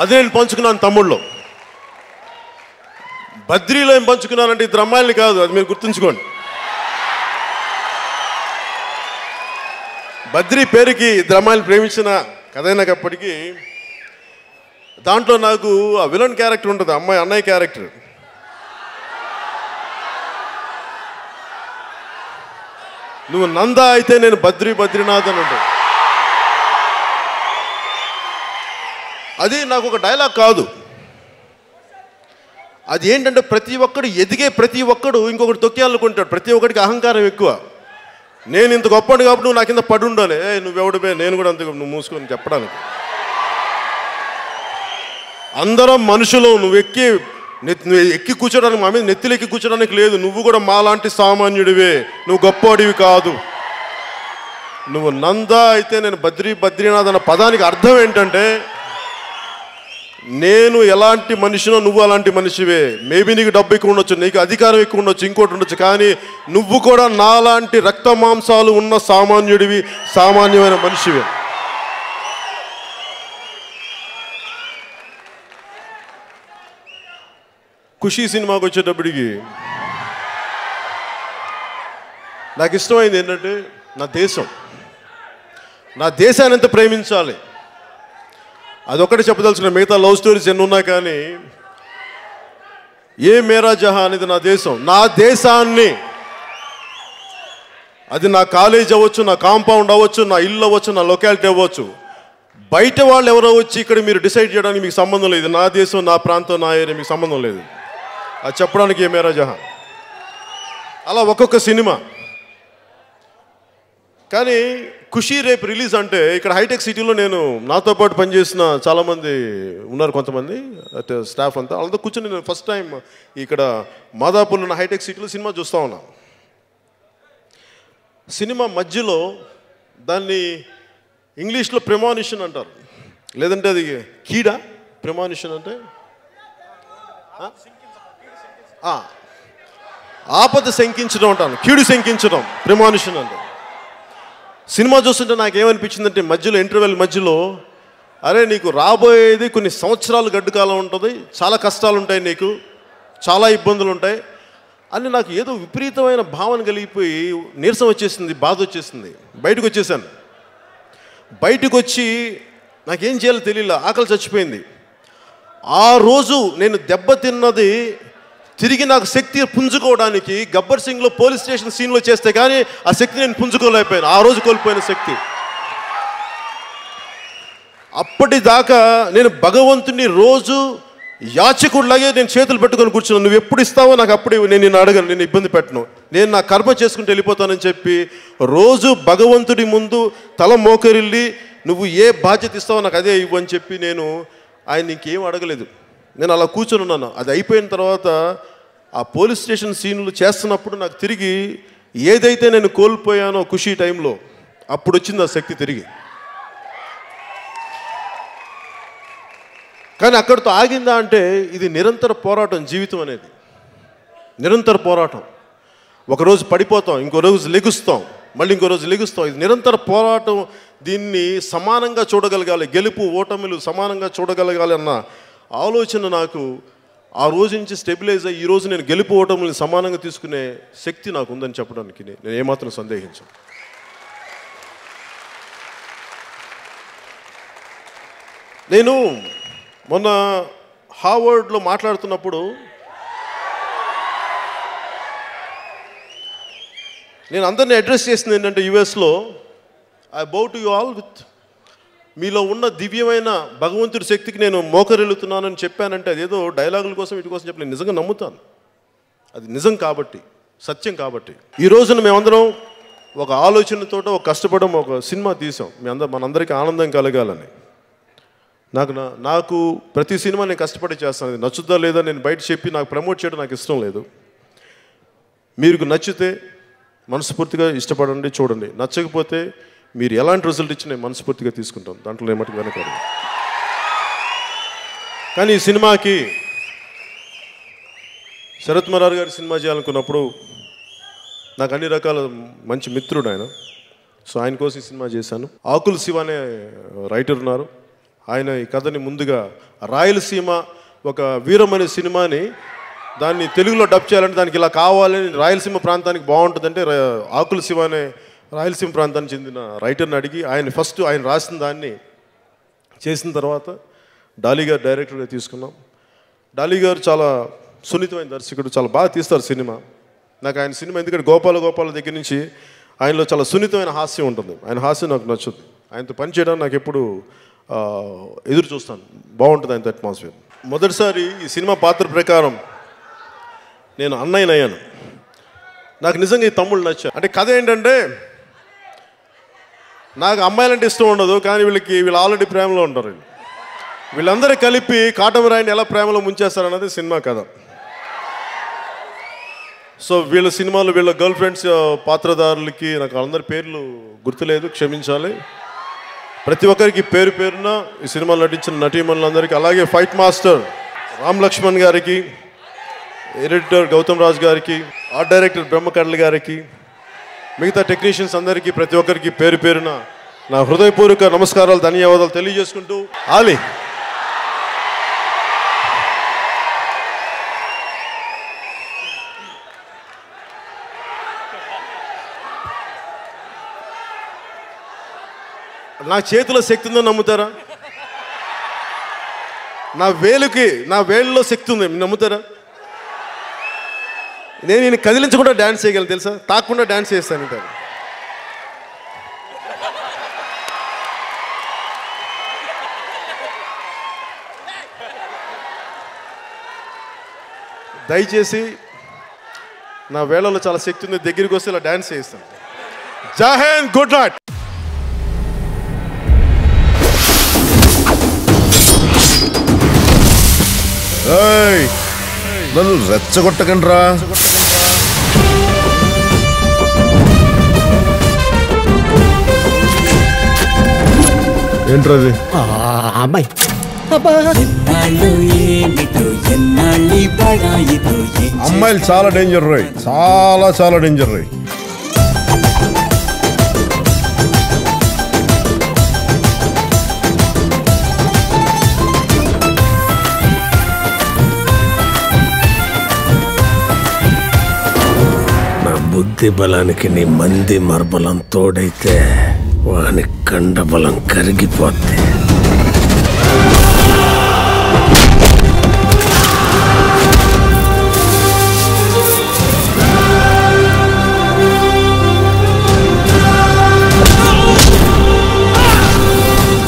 అది నేను పంచుకున్నాను తమ్ముళ్ళు. బద్రీలో ఏం పంచుకున్నానంటే ఇద్దరు అమ్మాయిల్ని కాదు, అది మీరు గుర్తుంచుకోండి. బద్రీ పేరుకి ఇద్దరు అమ్మాయిలు ప్రేమించిన కథ అయినప్పటికీ దాంట్లో నాకు ఆ విలన్ క్యారెక్టర్ ఉంటుంది, అమ్మాయి అన్నయ్య క్యారెక్టర్. నువ్వు నందా అయితే నేను బద్రీనాథ్ అని ఉంటుంది. అది నాకు ఒక డైలాగ్ కాదు. అది ఏంటంటే ప్రతి ఒక్కడు ఎదిగే ప్రతి ఒక్కడు ఇంకొకటి తొక్కేయాలనుకుంటాడు. ప్రతి ఒక్కడికి అహంకారం ఎక్కువ. నేను ఇంత గొప్పడు కాబట్టి నువ్వు నా కింద పడి ఉండాలి, నువ్వెవడిపే నేను కూడా అంత నువ్వు మూసుకొని చెప్పడానికి. అందరం మనుషులు. నువ్వు ఎక్కి కూర్చోడానికి, మా మీద నెత్తిలు ఎక్కి కూర్చోడానికి లేదు. నువ్వు కూడా మాలాంటి సామాన్యుడివే, నువ్వు గొప్పవాడివి కాదు. నువ్వు నందా అయితే నేను బద్రీనాథ్ అన్న పదానికి అర్థం ఏంటంటే, నేను ఎలాంటి మనిషినో నువ్వు అలాంటి మనిషివే. మేబీ నీకు డబ్బు ఎక్కువ ఉండొచ్చు, నీకు అధికారం ఎక్కువ ఉండొచ్చు, ఇంకోటి ఉండొచ్చు, కానీ నువ్వు కూడా నాలాంటి రక్త మాంసాలు ఉన్న సామాన్యుడివి, సామాన్యమైన మనిషివే. ఖుషీ సినిమాకి వచ్చేటప్పటికి నాకు ఇష్టమైంది ఏంటంటే, నా దేశాన్ని ఎంత ప్రేమించాలి అదొక్కటి చెప్పదలుచుకున్నాను. మిగతా లవ్ స్టోరీస్ ఎన్ని ఉన్నా కానీ ఏ మేరా జహా అనేది నా దేశం. నా దేశాన్ని, అది నా కాలేజ్ అవ్వచ్చు, నా కాంపౌండ్ అవ్వచ్చు, నా ఇల్లు అవ్వచ్చు, నా లొకాలిటీ అవ్వచ్చు, బయట వాళ్ళు ఎవరో వచ్చి ఇక్కడ మీరు డిసైడ్ చేయడానికి మీకు సంబంధం లేదు. నా దేశం, నా ప్రాంతం, నా ఏరియా, మీకు సంబంధం లేదు. అది చెప్పడానికి ఏ మేరా జహా. అలా ఒక్కొక్క సినిమా. కానీ ఖుషీ రేపు రిలీజ్ అంటే ఇక్కడ హైటెక్ సిటీలో నేను నాతో పాటు పనిచేసిన చాలామంది ఉన్నారు, కొంతమంది స్టాఫ్ అంతా. వాళ్ళతో కూర్చొని నేను ఫస్ట్ టైం ఇక్కడ మాదాపూర్లో ఉన్న హైటెక్ సిటీలో సినిమా చూస్తూ ఉన్నాను. సినిమా మధ్యలో దాన్ని ఇంగ్లీష్లో ప్రెమానిషన్ అంటారు, లేదంటే అది కీడా. ప్రెమానిషన్ అంటే ఆపద శంకించడం అంటాను, కీడు శంకించడం ప్రెమానిషన్ అంటారు. సినిమా చూస్తుంటే నాకేమనిపించిందంటే, మధ్యలో ఇంటర్వెల్ మధ్యలో అరే నీకు రాబోయేది కొన్ని సంవత్సరాలు గడ్డుకాలం ఉంటుంది, చాలా కష్టాలు ఉంటాయి, నీకు చాలా ఇబ్బందులు ఉంటాయి అని నాకు ఏదో విపరీతమైన భావన కలిగిపోయి నీరసం వచ్చేసింది, బాధ వచ్చేసింది. బయటకు వచ్చేసాను. బయటకు వచ్చి నాకేం చేయాలో తెలియలే, ఆకలి చచ్చిపోయింది. ఆ రోజు నేను దెబ్బతిన్నది తిరిగి నాకు శక్తి పుంజుకోవడానికి గబ్బర్ సింగ్లో పోలీస్ స్టేషన్ సీన్లో చేస్తే కానీ ఆ శక్తి నేను పుంజుకోలేకపోయాను. ఆ రోజు కోల్పోయిన శక్తి. అప్పటిదాకా నేను భగవంతుని రోజు యాచకుడిలాగే నేను చేతులు పెట్టుకొని కూర్చున్నాను. నువ్వు ఎప్పుడు ఇస్తావో నాకు అప్పుడు నేను నిన్ను అడగను, నేను ఇబ్బంది పెట్టను, నేను నా కర్మ చేసుకుంటూ వెళ్ళిపోతానని చెప్పి రోజు భగవంతుడి ముందు తల మోకరిల్లి నువ్వు ఏ బాధ్యత ఇస్తావో నాకు అదే ఇవ్వు అని చెప్పి నేను ఆయన ఇంకేం అడగలేదు. నేను అలా కూర్చొని ఉన్నాను. అది అయిపోయిన తర్వాత ఆ పోలీస్ స్టేషన్ సీన్లు చేస్తున్నప్పుడు నాకు తిరిగి ఏదైతే నేను కోల్పోయానో ఖుషీ టైంలో అప్పుడు వచ్చింది ఆ శక్తి తిరిగి. కానీ అక్కడితో ఆగిందా అంటే ఇది నిరంతర పోరాటం. జీవితం అనేది నిరంతర పోరాటం. ఒకరోజు పడిపోతాం, ఇంకో రోజు లెగుస్తాం, మళ్ళీ ఇంకో రోజు లెగుస్తాం. ఇది నిరంతర పోరాటం. దీన్ని సమానంగా చూడగలగాలి, గెలుపు ఓటమిలు సమానంగా చూడగలగాలి అన్న ఆలోచన నాకు ఆ రోజు నుంచి స్టెబిలైజ్ అయ్యి ఈరోజు నేను గెలుపు ఓటములను సమానంగా తీసుకునే శక్తి నాకు ఉందని చెప్పడానికి నేను ఏమాత్రం సందేహించను. నేను మొన్న హార్వర్డ్లో మాట్లాడుతున్నప్పుడు నేను అందరినీ అడ్రస్ చేసింది ఏంటంటే యుఎస్లో I bow to you all with మీలో ఉన్న దివ్యమైన భగవంతుడి శక్తికి నేను మోకరిల్లుతున్నానని చెప్పానంటే అదేదో డైలాగుల కోసం వీటి కోసం చెప్పి నేను నిజంగా నమ్ముతాను. అది నిజం కాబట్టి, సత్యం కాబట్టి. ఈ రోజున మేమందరం ఒక ఆలోచనతో ఒక కష్టపడడం, ఒక సినిమా తీసాం. మనందరికీ ఆనందం కలగాలని. నాకు ప్రతి సినిమా నేను కష్టపడి చేస్తాను. అది నచ్చుద్దా లేదా నేను బయట చెప్పి నాకు ప్రమోట్ చేయడం నాకు ఇష్టం లేదు. మీకు నచ్చితే మనస్ఫూర్తిగా ఇష్టపడండి, చూడండి. నచ్చకపోతే మీరు ఎలాంటి రిజల్ట్ ఇచ్చి నేను మనస్ఫూర్తిగా తీసుకుంటాను, దాంట్లో ఏమట్టుకు వెనకాడు. కానీ ఈ సినిమాకి శరత్ మరార్ గారి సినిమా చేయాలనుకున్నప్పుడు నాకు అన్ని రకాల మంచి మిత్రుడు ఆయన. సో ఆయన కోసం ఈ సినిమా చేశాను. ఆకుల్ శివ అనే రైటర్ ఉన్నారు. ఆయన ఈ కథని ముందుగా రాయలసీమ ఒక వీరం అనే సినిమాని దాన్ని తెలుగులో డబ్ చేయాలంటే దానికి ఇలా కావాలని రాయలసీమ ప్రాంతానికి బాగుంటుందంటే ఆకుల శివ అనే రాయలసీమ ప్రాంతానికి చెందిన రైటర్ని అడిగి ఆయన రాసిన దాన్ని చేసిన తర్వాత డాలీ గారు డైరెక్టర్గా తీసుకున్నాం. డాలీ గారు చాలా సున్నితమైన దర్శకుడు, చాలా బాగా తీస్తారు సినిమా. నాకు ఆయన సినిమా ఎందుకంటే గోపాల దగ్గర నుంచి ఆయనలో చాలా సున్నితమైన హాస్యం ఉంటుంది. ఆయన హాస్యం నాకు నచ్చుద్ది. ఆయనతో పనిచేయడానికి నాకు ఎప్పుడు ఎదురు చూస్తాను. బాగుంటుంది ఆయనతో అట్మాస్ఫియర్. మొదటిసారి ఈ సినిమా పాత్ర ప్రకారం నేను అన్నయ్యనయ్యాను. నాకు నిజంగా ఈ తమ్ముళ్ళు నచ్చారు. అంటే కథ ఏంటంటే నాకు అమ్మాయిలంటే ఇష్టం ఉండదు, కానీ వీళ్ళు ఆల్రెడీ ప్రేమలో ఉంటారు. వీళ్ళందరూ కలిపి కాటమరాయిని ఎలా ప్రేమలో ముంచేస్తారన్నది సినిమా కథ. సో వీళ్ళ సినిమాలు వీళ్ళ గర్ల్ ఫ్రెండ్స్ పాత్రధారులకి నాకు అందరి పేర్లు గుర్తులేదు, క్షమించాలి. ప్రతి ఒక్కరికి పేరు పేరున ఈ సినిమాలో నటించిన నటీమణులందరికీ, అలాగే ఫైట్ మాస్టర్ రామ్ లక్ష్మణ్ గారికి, ఎడిటర్ గౌతమ్ రాజ్ గారికి, ఆర్ట్ డైరెక్టర్ బ్రహ్మకర్ల గారికి, మిగతా టెక్నీషియన్స్ అందరికీ ప్రతి ఒక్కరికి పేరు పేరున నా హృదయపూర్వక నమస్కారాలు, ధన్యవాదాలు తెలియజేసుకుంటూ ఆలి నా చేతిలో శక్తి ఉందని నమ్ముతారా? నా వేళ్ళలో శక్తి ఉంది, నమ్ముతారా? నేను కదిలించకుండా డ్యాన్స్ చేయగలను తెలుసా, తాకుండా డ్యాన్స్ చేస్తాను అంటారు. దయచేసి నా వేళలో చాలా శక్తి ఉంది, దగ్గరికి వస్తే ఇలా డ్యాన్స్ చేస్తాను. జై హింద్, గుడ్ నైట్. నన్ను రెచ్చగొట్టకండి రా. ఏంట్రది? అమ్మాయి అమ్మాయిలు చాలా డేంజర్ రోయ్, చాలా డేంజర్ రోయ్. కత్తి బలానికి నీ మంది మర్బలం తోడైతే వాని కండబలం కరిగిపోద్ది.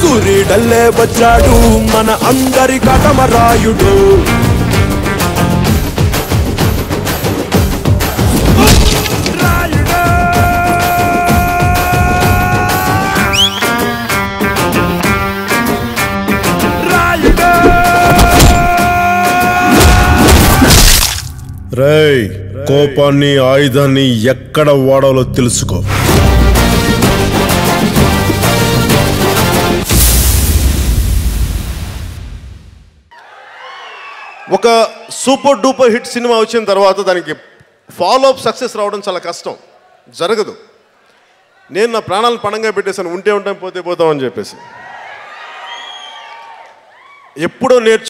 సూర్యుడల్లే వచ్చాడు మన అందరి కాటమరాయుడు. రేయ్, కోపాన్ని ఆయుధాన్ని ఎక్కడ వాడాలో తెలుసుకో. ఒక సూపర్ డూపర్ హిట్ సినిమా వచ్చిన తర్వాత దానికి ఫాలో అప్ సక్సెస్ రావడం చాలా కష్టం, జరగదు. నేను నా ప్రాణాలను పణంగా పెట్టేశాను, ఉంటే ఉంటాం పోతే పోతాం అని చెప్పేసి. ఎప్పుడో